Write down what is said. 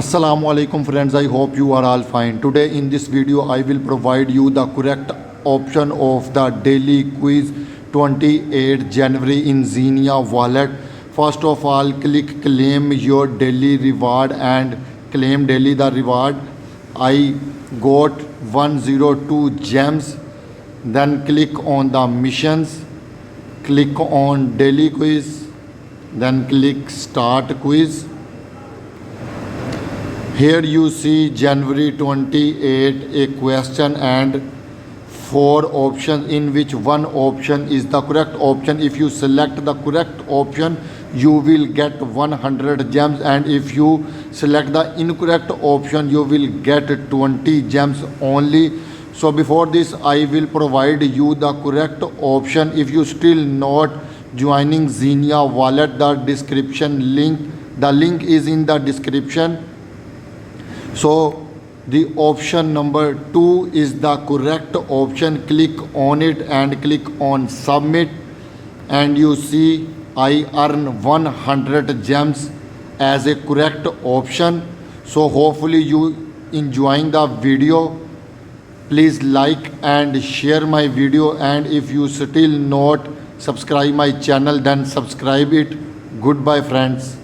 Assalamu alaikum friends, I hope you are all fine. Today in this video I will provide you the correct option of the daily quiz 28 January in XENEA Wallet. First of all, click claim your daily reward and claim daily the reward. I got 102 gems. Then click on the missions, click on daily quiz, then click start quiz. Here you see January 28 a question and 4 options, in which one option is the correct option. If you select the correct option you will get 100 gems, and if you select the incorrect option you will get 20 gems only. So before this I will provide you the correct option. If you still not joining XENEA Wallet, the link is in the description. So the option number 2 is the correct option. Click on it and click on submit, and you see I earn 100 gems as a correct option. So hopefully you enjoying the video. Please like and share my video, and if you still not subscribe my channel then subscribe it. Goodbye friends.